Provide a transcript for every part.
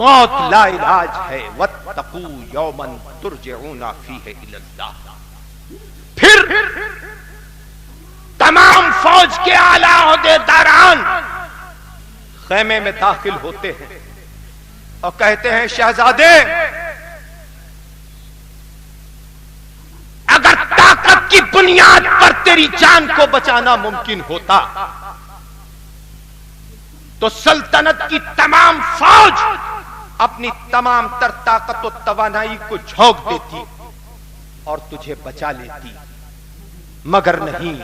موت لا علاج ہے، واتقوا یوما ترجعون فیہ الی اللہ۔ پھر تمام فوج کے اعلیٰ عہدیداران خیمے میں داخل ہوتے ہیں اور کہتے ہیں شہزادے، اگر طاقت کی بنیاد پر تیری جان کو بچانا ممکن ہوتا تو سلطنت کی تمام فوج اپنی تمام تر طاقت و توانائی کو جھونک دیتی اور تجھے بچا لیتی، مگر نہیں،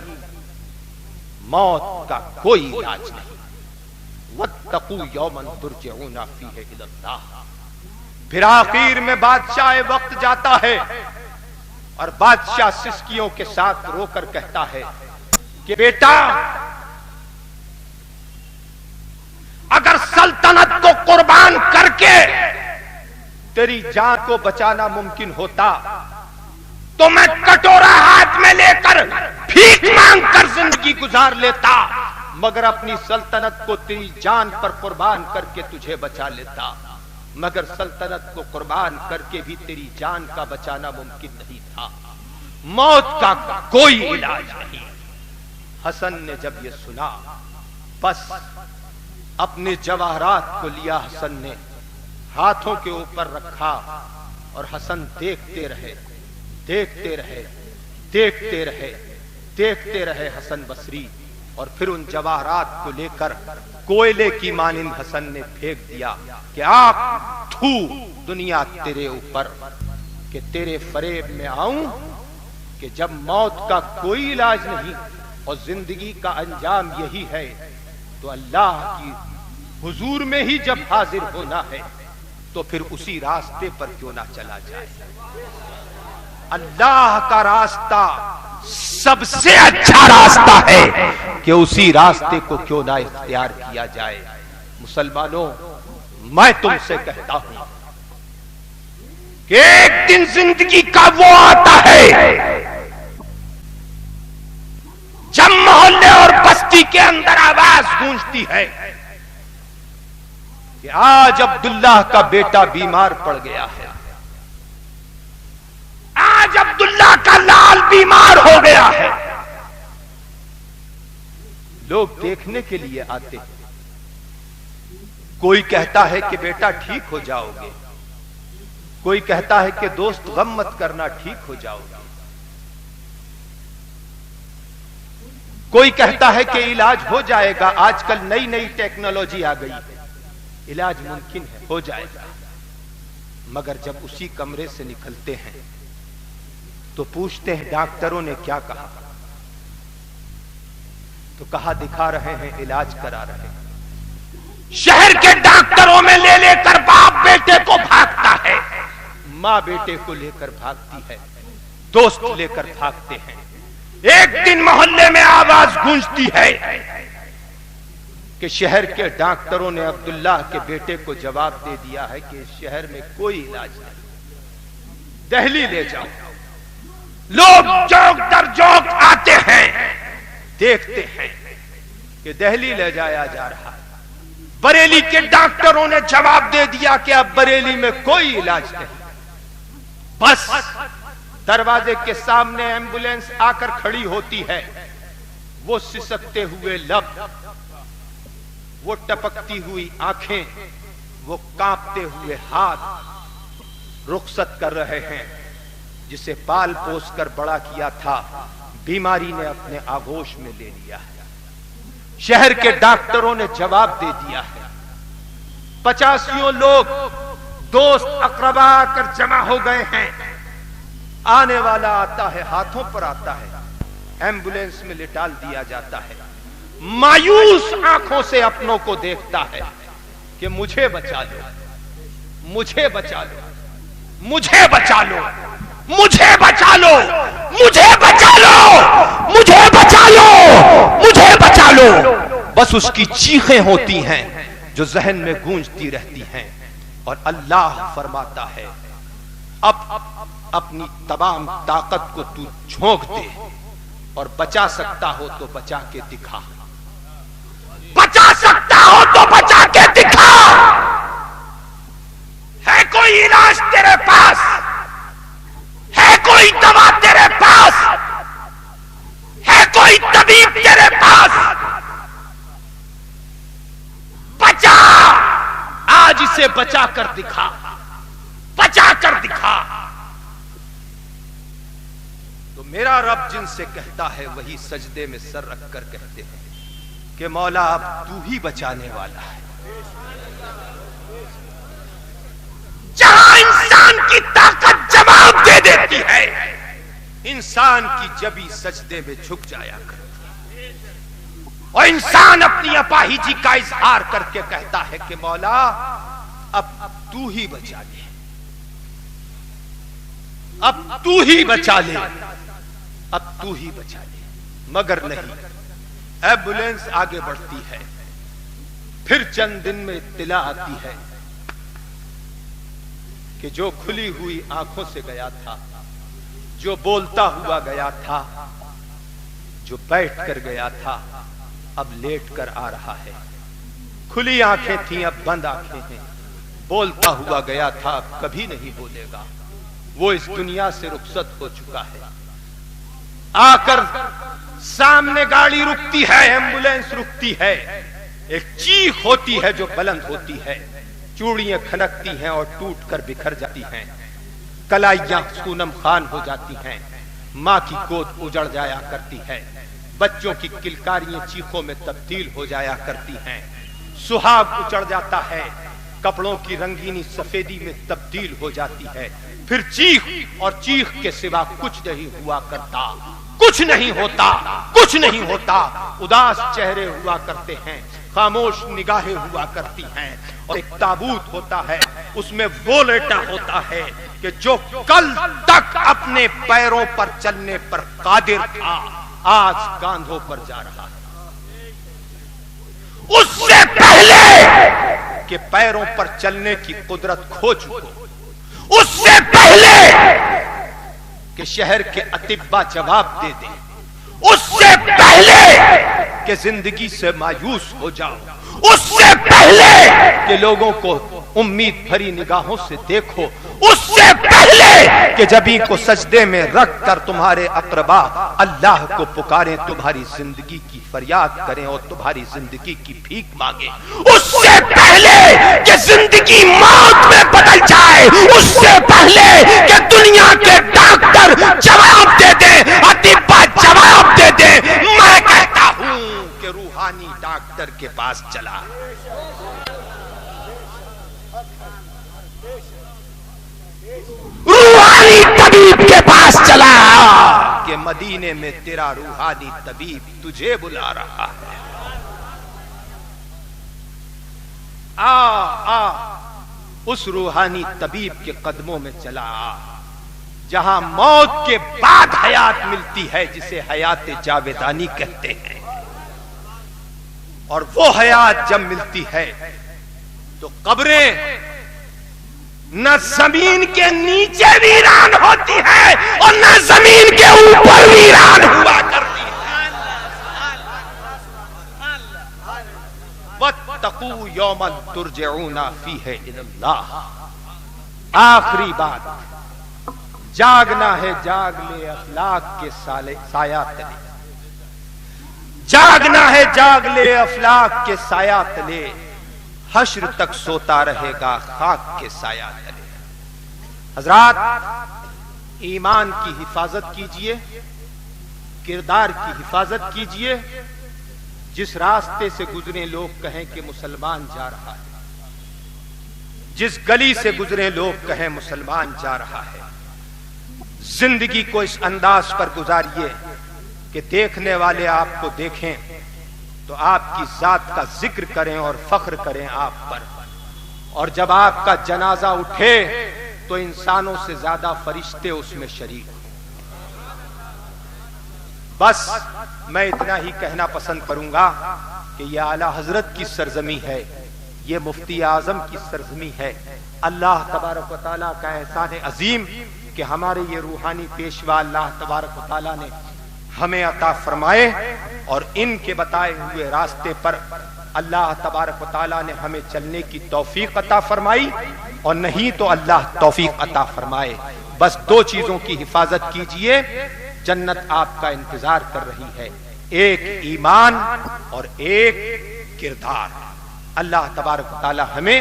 موت کا کوئی علاج نہیں۔ واتقوا یوما ترجعون فیہ الی اللہ۔ پھر آخر میں بادشاہ وقت جاتا ہے اور بادشاہ سسکیوں کے ساتھ رو کر کہتا ہے کہ بیٹا، اگر سلطنت کو قربان کر کے تیری جان کو بچانا ممکن ہوتا تو میں کٹورا ہاتھ میں لے کر بھیک مانگ کر زندگی گزار لیتا، مگر اپنی سلطنت کو تیری جان پر قربان کر کے تجھے بچا لیتا، مگر سلطنت کو قربان کر کے بھی تیری جان کا بچانا ممکن نہیں تھا۔ موت کا کوئی علاج نہیں۔ حسن نے جب یہ سنا، بس اپنے جواہرات کو لیا، حسن نے ہاتھوں کے اوپر رکھا اور حسن دیکھتے رہے، دیکھتے رہے، دیکھتے رہے، دیکھتے رہے حسن بصری، اور پھر ان جواہرات کو لے کر کوئلے کی مانند حسن نے پھینک دیا کہ آپ تھو دنیا تیرے اوپر، کہ تیرے فریب میں آؤں کہ جب موت کا کوئی علاج نہیں اور زندگی کا انجام یہی ہے تو اللہ کی حضور میں ہی جب حاضر ہونا ہے تو پھر اسی راستے پر کیوں نہ چلا جائے۔ اللہ کا راستہ سب سے اچھا راستہ ہے کہ اسی راستے کو کیوں نہ اختیار کیا جائے۔ مسلمانوں، میں تم سے کہتا ہوں کہ ایک دن زندگی کا وہ آتا ہے جب محلے اور بستی کے اندر آواز گونجتی ہے کہ آج عبداللہ کا بیٹا بیمار پڑ گیا ہے، آج عبداللہ کا لال بیمار ہو گیا ہے۔ لوگ دیکھنے کے لیے آتے ہیں، کوئی کہتا ہے کہ بیٹا ٹھیک ہو جاؤ گے، کوئی کہتا ہے کہ دوست غم مت کرنا، ٹھیک ہو جاؤ گے، کوئی کہتا ہے کہ علاج ہو جائے گا، آج کل نئی نئی ٹیکنالوجی آ گئی، علاج ممکن ہے، ہو جائے گا۔ مگر جب اسی کمرے سے نکلتے ہیں تو پوچھتے ہیں ڈاکٹروں نے کیا کہا، تو کہا دکھا رہے ہیں، علاج کرا رہے ہیں۔ شہر کے ڈاکٹروں میں لے لے کر باپ بیٹے کو بھاگتا ہے، ماں بیٹے کو لے کر بھاگتی ہے، دوست لے کر بھاگتے ہیں۔ ایک دن محلے میں آواز گونجتی ہے کہ شہر کے ڈاکٹروں نے عبداللہ کے بیٹے کو جواب دے دیا ہے کہ اس شہر میں کوئی علاج نہیں، دہلی لے جاؤ۔ لوگ چوک در چوک آتے ہیں، دیکھتے ہیں کہ دہلی لے جایا جا رہا ہے۔ بریلی کے ڈاکٹروں نے جواب دے دیا کہ اب بریلی میں کوئی علاج نہیں۔ بس دروازے کے سامنے ایمبولینس آ کر کھڑی ہوتی ہے، وہ سسکتے ہوئے لب، وہ ٹپکتی ہوئی آنکھیں، وہ کانپتے ہوئے ہاتھ رخصت کر رہے ہیں۔ جسے پال پوس کر بڑا کیا تھا، بیماری نے اپنے آغوش میں لے لیا ہے۔ شہر کے ڈاکٹروں نے جواب دے دیا ہے۔ 85 لوگ دوست اقربا آ کر جمع ہو گئے ہیں۔ آنے والا آتا ہے، ہاتھوں پر آتا ہے، ایمبولینس میں لٹال دیا جاتا ہے، مایوس آنکھوں سے اپنوں کو دیکھتا ہے کہ مجھے بچا لو، مجھے بچا لو، مجھے بچا لو، مجھے بچا لو، مجھے بچا لو، مجھے بچا لو، مجھے بچا لو۔ بس اس کی چیخیں ہوتی ہیں جو ذہن میں گونجتی رہتی ہیں، اور اللہ فرماتا ہے اب اپنی تمام طاقت کو تو جھونک دے اور بچا سکتا ہو تو بچا کے دکھا، بچا سکتا ہو تو بچا کے دکھا۔ تیرے پاس؟ ہے کوئی دوا تیرے پاس؟ ہے کوئی طبیب تیرے پاس؟ بچا، آج اسے بچا کر دکھا، بچا کر دکھا۔ تو میرا رب جن سے کہتا ہے وہی سجدے میں سر رکھ کر کہتے ہیں کہ مولا اب تو ہی بچانے والا ہے۔ جہاں انسان کی طاقت جواب دے دیتی ہے، انسان کی جبی سجدے میں جھک جایا کرتی ہے، اور انسان اپنی اپاہجی کا اظہار کر کے کہتا ہے کہ مولا اب تو ہی بچا لے، اب تو ہی بچا لے، اب تو ہی بچا لے۔ مگر نہیں، ایمبولینس آگے بڑھتی ہے، پھر چند دن میں اطلاع آتی ہے کہ جو کھلی ہوئی آنکھوں سے گیا تھا، جو بولتا ہوا گیا تھا، جو بیٹھ کر گیا تھا، اب لیٹ کر آ رہا ہے۔ کھلی آنکھیں تھیں، اب بند آنکھیں ہیں۔ بولتا ہوا گیا تھا، اب کبھی نہیں بولے گا۔ وہ اس دنیا سے رخصت ہو چکا ہے۔ آ کر سامنے گاڑی رکتی ہے، ایمبولینس رکتی ہے، ایک چیخ ہوتی ہے جو بلند ہوتی ہے، چوڑیاں کھنکتی ہیں اور ٹوٹ کر بکھر جاتی ہیں، کلائیاں سونم خان ہو جاتی ہیں، ماں کی گود اجڑ جایا کرتی ہے، بچوں کی کلکاریاں چیخوں میں تبدیل ہو جایا کرتی ہیں، سہاگ اچڑ جاتا ہے، کپڑوں کی رنگینی سفیدی میں تبدیل ہو جاتی ہے، پھر چیخ اور چیخ کے سوا کچھ نہیں ہوا کرتا، کچھ نہیں ہوتا، کچھ نہیں ہوتا۔ اداس چہرے ہوا کرتے ہیں، خاموش نگاہیں ہوا کرتی ہیں، اور ایک تابوت ہوتا ہے، اس میں وہ لیٹا ہوتا ہے کہ جو کل تک اپنے پیروں پر چلنے پر قادر تھا، آج کاندھوں پر جا رہا ہے۔ اس سے پہلے کہ پیروں پر چلنے کی قدرت کھو چکو، اس سے پہلے کہ شہر کے اطباء جواب دے دیں، اس سے پہلے کہ زندگی سے مایوس ہو جاؤ، اس سے پہلے کہ لوگوں کو امید بھری نگاہوں سے دیکھو، اس سے پہلے کہ جبیں کو سجدے میں رکھ کر تمہارے اقربا اللہ کو پکاریں، تمہاری زندگی کی فریاد کریں اور تمہاری زندگی کی بھیک مانگیں، اس سے پہلے کہ زندگی موت میں بدل جائے، اس سے پہلے کہ دنیا کے ڈاکٹر جواب دے دیں، اطباء جواب دے دیں، میں کہتا ہوں کہ روحانی ڈاکٹر کے پاس چلا، روحانی طبیب کے پاس چلا کہ مدینے میں تیرا روحانی طبیب تجھے بلا رہا ہے۔ آ اس روحانی طبیب کے قدموں میں چلا، جہاں موت کے بعد حیات ملتی ہے، جسے حیات جاویدانی کہتے ہیں، اور وہ حیات جب ملتی ہے تو قبریں نہ زمین کے نیچے ویران ہوتی ہے اور نہ زمین کے اوپر ویران ہوا کرتی ہے۔ وَاتَّقُوا يَوْمًا تُرْجَعُونَ فِيهِ إِلَى اللَّهِ۔ آخری بات، جاگنا ہے، جاگ لے افلاک کے سایہ تلے، جاگنا ہے، جاگ لے افلاک کے سایہ تلے، حشر تک سوتا رہے گا خاک کے سایہ تلے۔ حضرات، ایمان کی حفاظت کیجئے، کردار کی حفاظت کیجئے، جس راستے سے گزرے لوگ کہیں کہ مسلمان جا رہا ہے، جس گلی سے گزرے لوگ کہیں مسلمان جا رہا ہے، زندگی کو اس انداز پر گزاریے کہ دیکھنے والے آپ کو دیکھیں تو آپ کی ذات کا ذکر کریں اور فخر کریں آپ پر، اور جب آپ کا جنازہ اٹھے تو انسانوں سے زیادہ فرشتے اس میں شریک ہوں۔ بس میں اتنا ہی کہنا پسند کروں گا کہ یہ اعلیٰ حضرت کی سرزمی ہے، یہ مفتی اعظم کی سرزمی ہے۔ اللہ تبارک و تعالیٰ کا احسان عظیم کہ ہمارے یہ روحانی پیشوا اللہ تبارک و تعالیٰ نے ہمیں عطا فرمائے، اور ان کے بتائے ہوئے راستے پر اللہ تبارک و تعالیٰ نے ہمیں چلنے کی توفیق عطا فرمائی، اور نہیں تو اللہ توفیق عطا فرمائے. بس دو چیزوں کی حفاظت کیجئے، جنت آپ کا انتظار کر رہی ہے، ایک ایمان اور ایک کردار. اللہ تبارک و تعالی ہمیں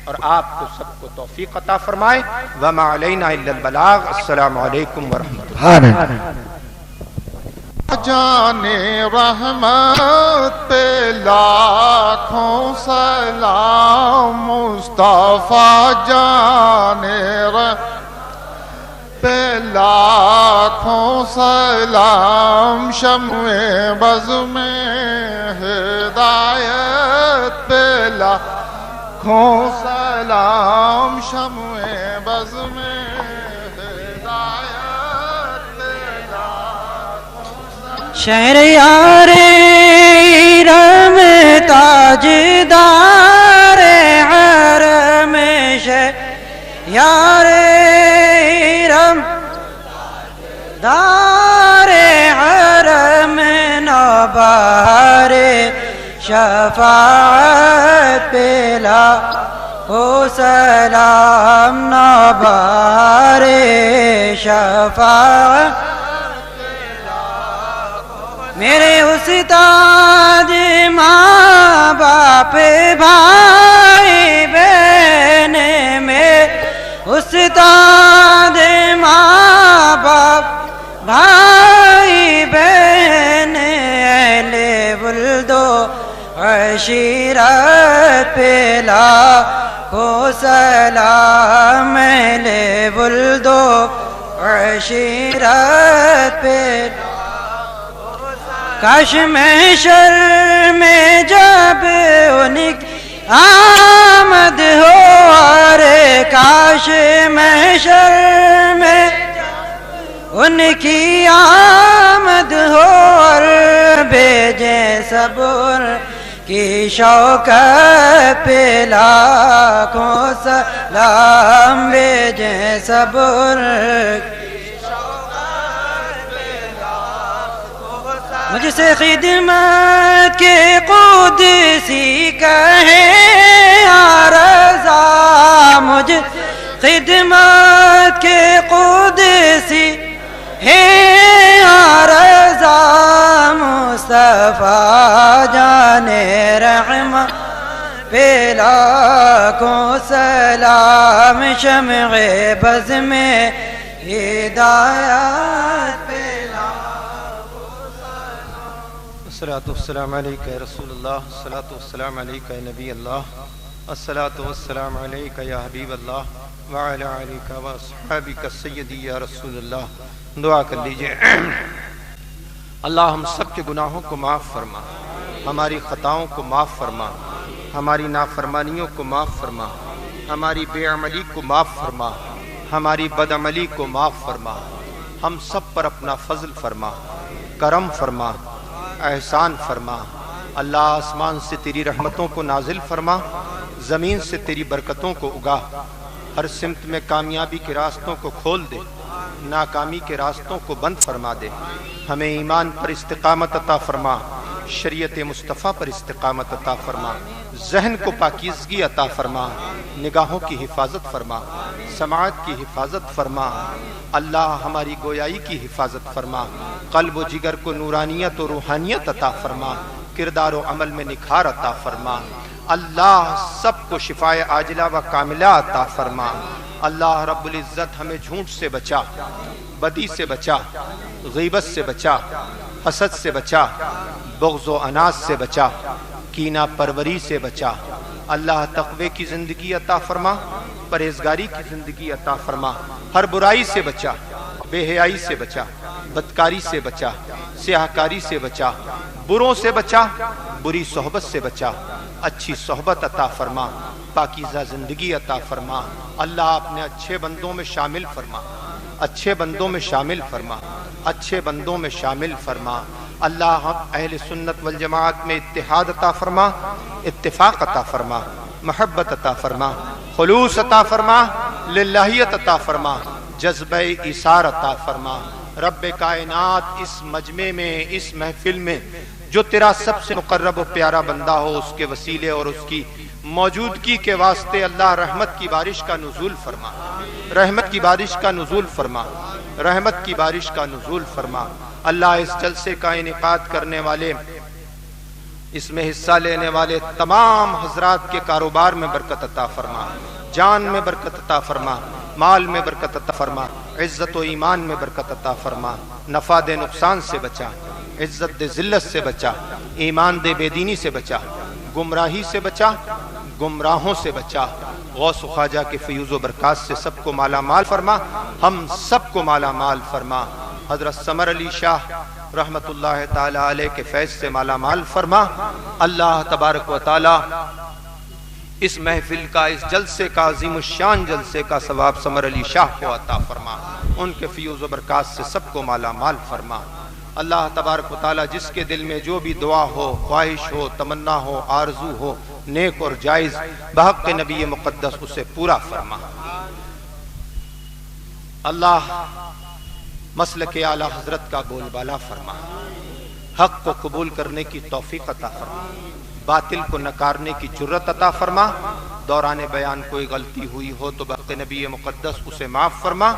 اور آپ کو سب کو توفیق عطا فرمائے. وما علینا الا البلاغ. السلام علیکم ورحمۃ اللہ. جانے رحمت پہ لاکھوں سلام، مصطفیٰ جانے رحمت پہ لاکھوں سلام، شمع بز میں ہدایت پہ لاکھوں سلام، شمع بز میں شہریار ارم تاجدار حرم، شہریار ارم دار حرم، نوبہار شفاعت پہ لاکھوں سلام، نوبہار شفاعت میرے استاد ماں باپ بھائی بہن میں، استاد ماں باپ بھائی بہن، اہل ولد و عشیرت پہ لاکھوں سلام، اہل ولد و عشیرت پہ کاش محشر میں جب ان کی آمد ہو، ارے کاش محشر میں ان کی آمد ہو، اور بھیجے صبر کی شوکت پہ لاکھوں سلام، بھیجے صبر مجھ سے خدمت کے قدسی کہے یا رضا، مجھ خدمت کے قدسی ہے یا رضا، مصطفیٰ جانے رحمت پہ لاکھوں سلام، شمع بز میں ہدایت پہ الصلاۃ والسلام علیک یا رسول اللہ، الصلاۃ والسلام علیک یا نبی اللہ، الصلاۃ والسلام علیک یا حبیب اللہ، وعلی آلک و اصحابک سیدی یا رسول اللہ. دعا کر لیجئے. اللہ ہم سب کے گناہوں کو معاف فرما، ہماری خطاؤں کو معاف فرما، ہماری نافرمانیوں کو معاف فرما، ہماری بے عملی کو معاف فرما، ہماری بد عملی کو معاف فرما. ہم سب پر اپنا فضل فرما، کرم فرما، احسان فرما. اللہ آسمان سے تیری رحمتوں کو نازل فرما، زمین سے تیری برکتوں کو اگا. ہر سمت میں کامیابی کے راستوں کو کھول دے، ناکامی کے راستوں کو بند فرما دے. ہمیں ایمان پر استقامت عطا فرما، شریعت مصطفیٰ پر استقامت عطا فرما، ذہن کو پاکیزگی عطا فرما، نگاہوں کی حفاظت فرما، سماعت کی حفاظت فرما. اللہ ہماری گویائی کی حفاظت فرما، قلب و جگر کو نورانیت و روحانیت عطا فرما، کردار و عمل میں نکھار عطا فرما. اللہ سب کو شفائے عاجلہ و کاملہ عطا فرما. اللہ رب العزت ہمیں جھوٹ سے بچا، بدی سے بچا، غیبت سے بچا، حسد سے بچا، بغض و اناس سے بچا، کینہ پروری سے بچا. اللہ تقوی کی زندگی عطا فرما، پرہیزگاری کی زندگی عطا فرما. ہر برائی سے بچا، بے حیائی سے بچا، بدکاری سے بچا، سیاہکاری سے بچا، بروں سے بچا، بری صحبت سے بچا. اچھی صحبت عطا فرما، پاکیزہ زندگی عطا فرما. اللہ اپنے اچھے بندوں میں شامل فرما، اچھے بندوں میں شامل فرما، اچھے بندوں میں شامل فرما. اللہ ہم اہل سنت والجماعت میں اتحاد عطا فرما، اتفاق عطا فرما، محبت عطا فرما، خلوص عطا فرما، للہیت عطا فرما، جذبہ ایثار عطا فرما. رب کائنات اس مجمع میں، اس محفل میں جو تیرا سب سے مقرب و پیارا بندہ ہو، اس کے وسیلے اور اس کی موجودگی کے واسطے اللہ رحمت کی بارش کا نزول فرما، رحمت کی بارش کا نزول فرما، رحمت کی بارش کا نزول فرما۔ اللہ اس جلسے کا انعقاد کرنے والے، اس میں حصہ لینے والے تمام حضرات کے کاروبار میں برکت عطا فرما، جان میں برکت عطا فرما، مال میں برکت عطا فرما، عزت و ایمان میں برکت عطا فرما، نفع دے نقصان سے بچا، عزت دے ذلت سے بچا، ایمان دے بے دینی سے بچا، گمراہی سے بچا، گمراہوں سے بچا۔ غوث و خواجہ کے فیوز و برکات سے سب کو مالا مال فرما، ہم سب کو مالا مال فرما۔ حضرت سمر علی شاہ رحمت اللہ تعالی علیہ کے فیض سے مالا مال فرما۔ اللہ تبارک و تعالی اس محفل کا، اس جلسے کا، عظیم الشان جلسے کا ثواب سمر علی شاہ کو عطا فرما، ان کے فیوز و برکات سے سب کو مالا مال فرما۔ اللہ تبارک و تعالی جس کے دل میں جو بھی دعا ہو، خواہش ہو، تمنا ہو، آرزو ہو، نیک اور جائز، بحق نبی مقدس اسے پورا فرما۔ اللہ مسلک اعلی حضرت کا بول بالا فرما، حق کو قبول کرنے کی توفیق عطا فرما، باطل کو نکارنے کی جرت عطا فرما۔ دوران بیان کوئی غلطی ہوئی ہو تو بحق نبی مقدس اسے معاف فرما،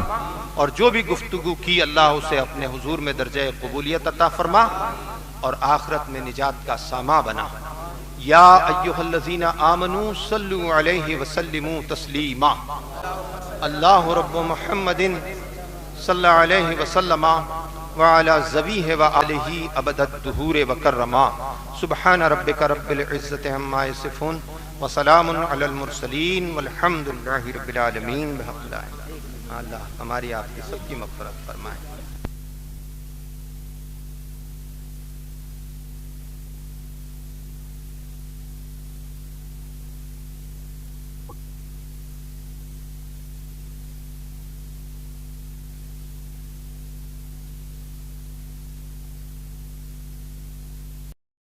اور جو بھی گفتگو کی اللہ اسے اپنے حضور میں درجہ قبولیت عطا فرما اور آخرت میں نجات کا ساما بنا۔ یا ایھا الذین آمنوا صلوا علیہ وسلموا تسلیما۔ اللہ رب محمد صلی اللہ علیہ وسلم وعلی ذویہ وآلہ ابد الدہور وکرما۔ سبحان ربک رب العزت عما یصفون وسلام علی المرسلین والحمد للہ رب العالمین۔ بحق لا الہ الا اللہ۔ اللہ ہماری آپ کی سب کی مغفرت فرمائے۔